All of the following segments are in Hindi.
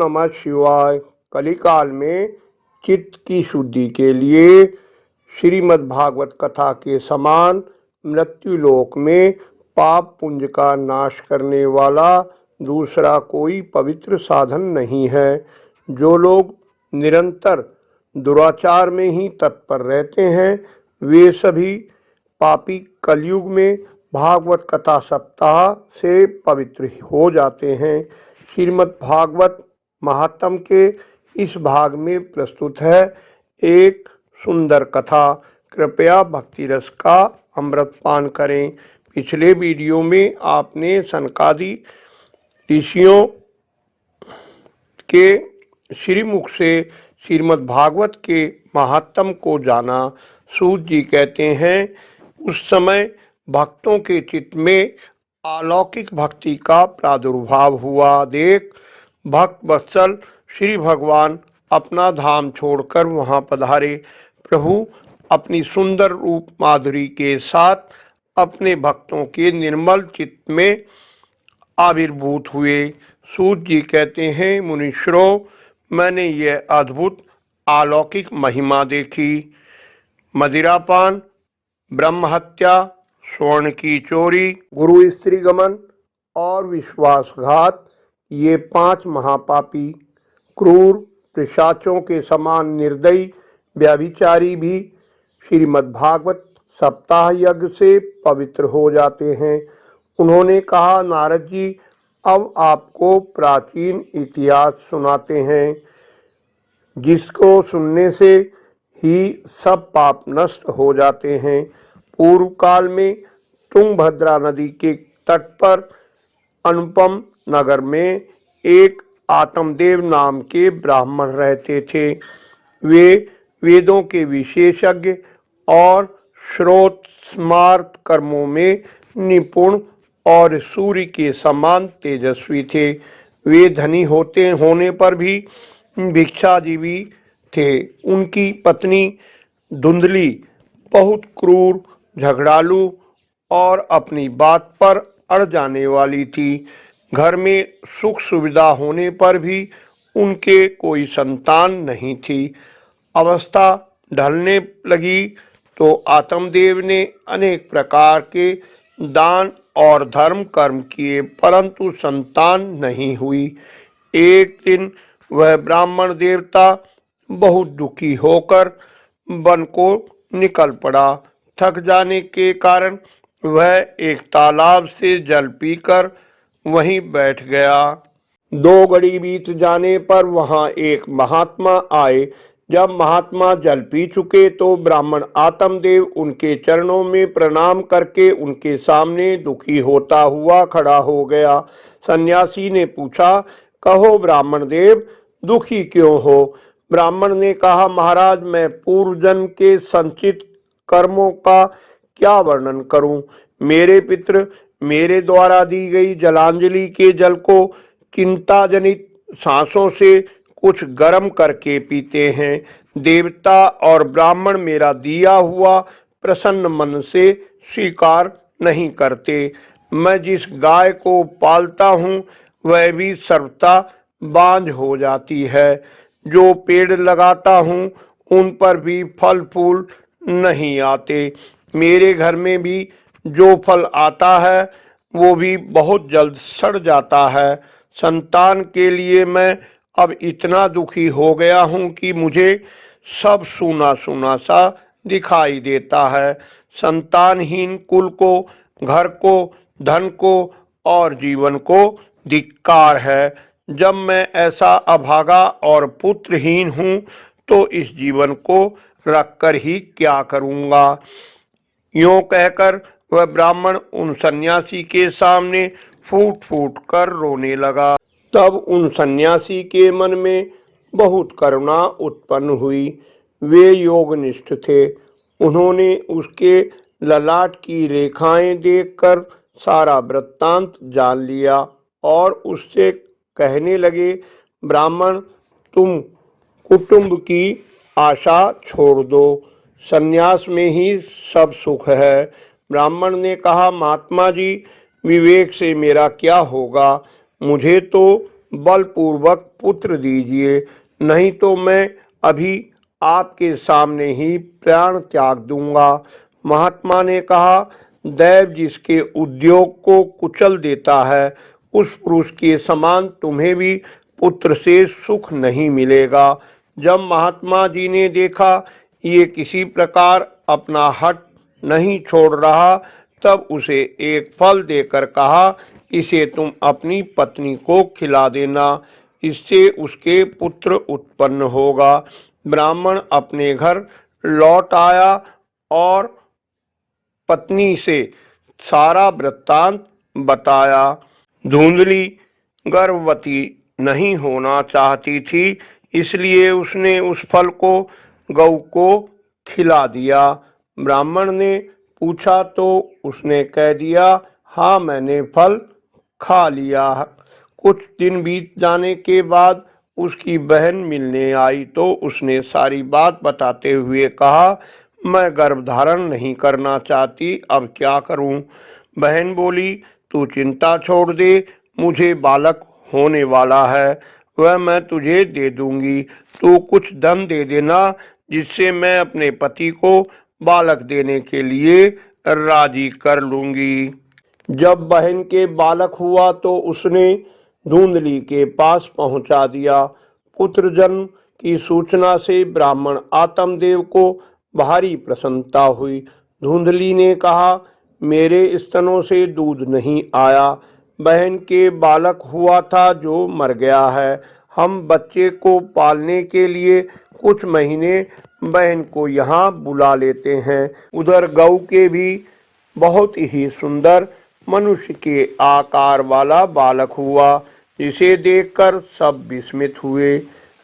नमः शिवाय। कलिकाल में चित्त की शुद्धि के लिए श्रीमद् भागवत कथा के समान मृत्युलोक में पाप पुंज का नाश करने वाला दूसरा कोई पवित्र साधन नहीं है। जो लोग निरंतर दुराचार में ही तत्पर रहते हैं वे सभी पापी कलयुग में भागवत कथा सप्ताह से पवित्र हो जाते हैं। श्रीमद् भागवत महात्म के इस भाग में प्रस्तुत है एक सुंदर कथा। कृपया भक्ति रस का अमृत पान करें। पिछले वीडियो में आपने सनकादि ऋषियों के श्रीमुख से श्रीमद् भागवत के महात्म को जाना। सूत जी कहते हैं, उस समय भक्तों के चित्त में अलौकिक भक्ति का प्रादुर्भाव हुआ। देख भक्त वत्सल श्री भगवान अपना धाम छोड़कर वहां पधारे। प्रभु अपनी सुंदर रूप माधुरी के साथ अपने भक्तों के निर्मल चित्त में आविर्भूत हुए। सूत जी कहते हैं, मुनीश्वरों, मैंने यह अद्भुत अलौकिक महिमा देखी। मदिरापान, ब्रह्म हत्या, स्वर्ण की चोरी, गुरु स्त्री गमन और विश्वासघात, ये 5 महापापी क्रूर पिशाचों के समान निर्दयी व्यभिचारी भी श्रीमद् भागवत सप्ताह यज्ञ से पवित्र हो जाते हैं। उन्होंने कहा, नारद जी, अब आपको प्राचीन इतिहास सुनाते हैं जिसको सुनने से ही सब पाप नष्ट हो जाते हैं। पूर्व काल में तुंगभद्रा नदी के तट पर अनुपम नगर में एक आत्मदेव नाम के ब्राह्मण रहते थे। वे वेदों के विशेषज्ञ और श्रोत स्मार्त कर्मों में निपुण और सूर्य के समान तेजस्वी थे। वे धनी होने पर भी भिक्षाजीवी थे। उनकी पत्नी धुंधली बहुत क्रूर, झगड़ालू और अपनी बात पर अड़ जाने वाली थी। घर में सुख सुविधा होने पर भी उनके कोई संतान नहीं थी। अवस्था ढलने लगी तो आत्मदेव ने अनेक प्रकार के दान और धर्म कर्म किए, परंतु संतान नहीं हुई। एक दिन वह ब्राह्मण देवता बहुत दुखी होकर वन को निकल पड़ा। थक जाने के कारण वह एक तालाब से जल पीकर वहीं बैठ गया। 2 घड़ी बीत जाने पर वहां एक महात्मा आए। जब महात्मा जल पी चुके तो ब्राह्मण आत्मदेव उनके चरणों में प्रणाम करके उनके सामने दुखी होता हुआ खड़ा हो गया। सन्यासी ने पूछा, कहो ब्राह्मण देव, दुखी क्यों हो? ब्राह्मण ने कहा, महाराज, मैं पूर्व जन्म के संचित कर्मों का क्या वर्णन करूं। मेरे पितृ मेरे द्वारा दी गई जलांजलि के जल को चिंता जनित सांसों से कुछ गर्म करके पीते हैं। देवता और ब्राह्मण मेरा दिया हुआ प्रसन्न मन से स्वीकार नहीं करते। मैं जिस गाय को पालता हूँ वह भी सर्वथा बांझ हो जाती है। जो पेड़ लगाता हूँ उन पर भी फल फूल नहीं आते। मेरे घर में भी जो फल आता है वो भी बहुत जल्द सड़ जाता है। संतान के लिए मैं अब इतना दुखी हो गया हूँ कि मुझे सब सूना सूना सा दिखाई देता है। संतानहीन कुल को, घर को, धन को और जीवन को धिक्कार है। जब मैं ऐसा अभागा और पुत्रहीन हूँ तो इस जीवन को रखकर ही क्या करूँगा। यूँ कहकर वह ब्राह्मण उन सन्यासी के सामने फूट फूट कर रोने लगा। तब उन सन्यासी के मन में बहुत करुणा उत्पन्न हुई। वे योगनिष्ठ थे। उन्होंने उसके ललाट की रेखाएं देखकर सारा वृत्तांत जान लिया और उससे कहने लगे, ब्राह्मण, तुम कुटुंब की आशा छोड़ दो, संन्यास में ही सब सुख है। ब्राह्मण ने कहा, महात्मा जी, विवेक से मेरा क्या होगा? मुझे तो बलपूर्वक पुत्र दीजिए, नहीं तो मैं अभी आपके सामने ही प्राण त्याग दूंगा। महात्मा ने कहा, दैव जिसके उद्योग को कुचल देता है, उस पुरुष के समान तुम्हें भी पुत्र से सुख नहीं मिलेगा। जब महात्मा जी ने देखा ये किसी प्रकार अपना हट नहीं छोड़ रहा, तब उसे एक फल देकर कहा, इसे तुम अपनी पत्नी को खिला देना, इससे उसके पुत्र उत्पन्न होगा। ब्राह्मण अपने घर लौट आया और पत्नी से सारा वृत्तांत बताया। धुंधली गर्भवती नहीं होना चाहती थी, इसलिए उसने उस फल को गऊ को खिला दिया। ब्राह्मण ने पूछा तो उसने कह दिया, हाँ मैंने फल खा लिया। कुछ दिन बीत जाने के बाद उसकी बहन मिलने आई तो उसने सारी बात बताते हुए कहा, मैं गर्भधारण नहीं करना चाहती, अब क्या करूं? बहन बोली, तू चिंता छोड़ दे, मुझे बालक होने वाला है, वह मैं तुझे दे दूंगी। तू कुछ धन दे देना, जिससे मैं अपने पति को बालक देने के लिए राजी कर लूंगी। जब बहन के बालक हुआ तो उसने धुंधली के पास पहुंचा दिया। पुत्र जन्म की सूचना से ब्राह्मण आत्मदेव को भारी प्रसन्नता हुई। धुंधली ने कहा, मेरे स्तनों से दूध नहीं आया, बहन के बालक हुआ था जो मर गया है। हम बच्चे को पालने के लिए कुछ महीने बहन को यहाँ बुला लेते हैं। उधर गऊ के भी बहुत ही सुंदर मनुष्य के आकार वाला बालक हुआ, जिसे देखकर सब विस्मित हुए।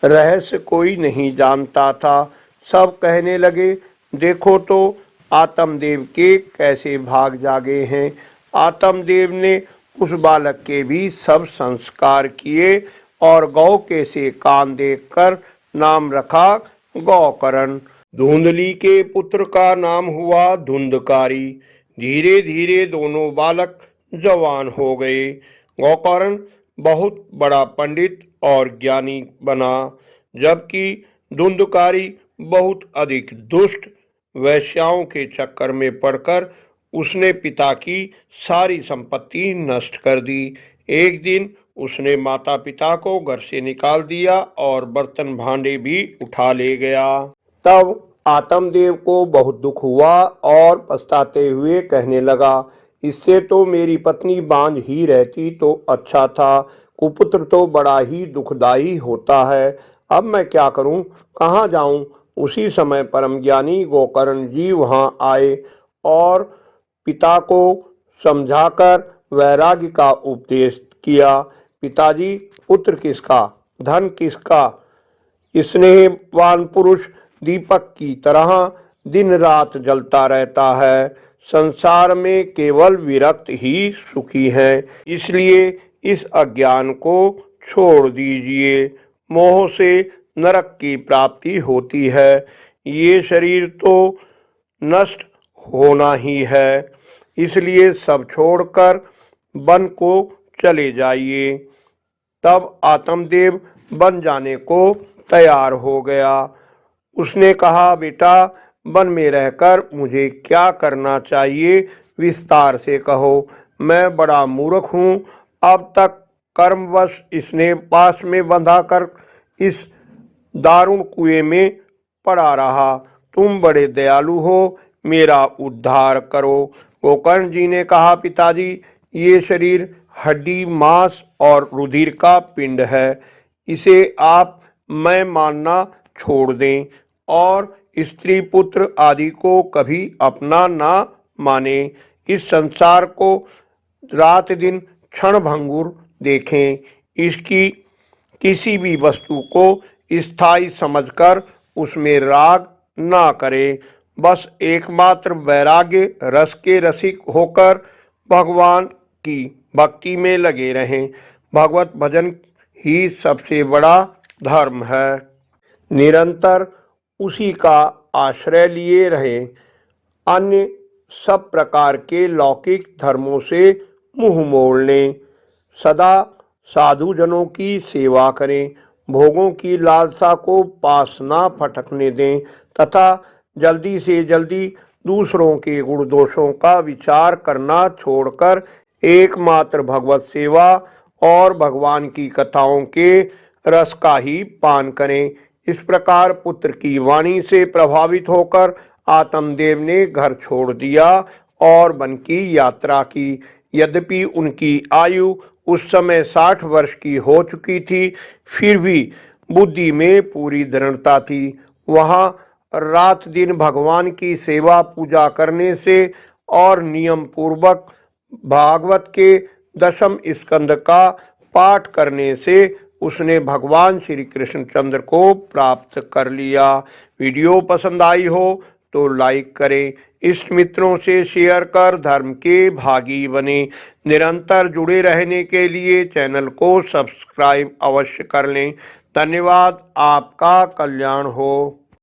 रहस्य कोई नहीं जानता था। सब कहने लगे, देखो तो आत्मदेव के कैसे भाग जागे हैं। आत्मदेव ने उस बालक के भी सब संस्कार किए और गौ के से कान देखकर नाम रखा गौकरण। धुंधली के पुत्र का नाम हुआ धुंधकारी। धीरे धीरे दोनों बालक जवान हो गए। गौकर्ण बहुत बड़ा पंडित और ज्ञानी बना, जबकि धुंधकारी बहुत अधिक दुष्ट। वैश्याओं के चक्कर में पड़कर उसने पिता की सारी संपत्ति नष्ट कर दी। एक दिन उसने माता पिता को घर से निकाल दिया और बर्तन भांडे भी उठा ले गया। तब आत्मदेव को बहुत दुख हुआ और पछताते हुए कहने लगा, इससे तो मेरी पत्नी बांझ ही रहती तो अच्छा था। कुपुत्र तो बड़ा ही दुखदायी होता है। अब मैं क्या करूं, कहाँ जाऊं? उसी समय परम ज्ञानी गोकर्ण जी वहां आए और पिता को समझाकर वैराग्य का उपदेश किया। पिताजी, पुत्र किसका, धन किसका? स्नेहवान पुरुष दीपक की तरह दिन रात जलता रहता है। संसार में केवल विरक्त ही सुखी है। इसलिए इस अज्ञान को छोड़ दीजिए। मोह से नरक की प्राप्ति होती है। ये शरीर तो नष्ट होना ही है, इसलिए सब छोड़कर वन को चले जाइए। तब आत्मदेव वन जाने को तैयार हो गया। उसने कहा, बेटा, वन में रहकर मुझे क्या करना चाहिए, विस्तार से कहो। मैं बड़ा मूर्ख हूँ। अब तक कर्मवश इसने पास में बंधा कर इस दारुण कुएं में पड़ा रहा। तुम बड़े दयालु हो, मेरा उद्धार करो। गोकर्ण जी ने कहा, पिताजी, ये शरीर हड्डी, मांस और रुधिर का पिंड है। इसे आप मैं मानना छोड़ दें और स्त्री पुत्र आदि को कभी अपना ना माने। इस संसार को रात दिन क्षण भंगुर देखें। इसकी किसी भी वस्तु को स्थायी समझकर उसमें राग ना करें। बस एकमात्र वैराग्य रस के रसिक होकर भगवान की भक्ति में लगे रहें। भगवत भजन ही सबसे बड़ा धर्म है। निरंतर उसी का आश्रय लिए रहें। अन्य सब प्रकार के लौकिक धर्मों से मुंह मोड़ लें। सदा साधुजनों की सेवा करें, भोगों की लालसा को पास ना फटकने दें तथा जल्दी से जल्दी दूसरों के गुण दोषों का विचार करना छोड़कर एकमात्र भगवत सेवा और भगवान की कथाओं के रस का ही पान करें। इस प्रकार पुत्र की वाणी से प्रभावित होकर आत्मदेव ने घर छोड़ दिया और वन की यात्रा की। यद्यपि उनकी आयु उस समय 60 वर्ष की हो चुकी थी, फिर भी बुद्धि में पूरी दृढ़ता थी। वहाँ रात दिन भगवान की सेवा पूजा करने से और नियम पूर्वक भागवत के 10वें स्कंद का पाठ करने से उसने भगवान श्री कृष्णचंद्र को प्राप्त कर लिया। वीडियो पसंद आई हो तो लाइक करें, इष्ट मित्रों से शेयर कर धर्म के भागी बने। निरंतर जुड़े रहने के लिए चैनल को सब्सक्राइब अवश्य कर लें। धन्यवाद। आपका कल्याण हो।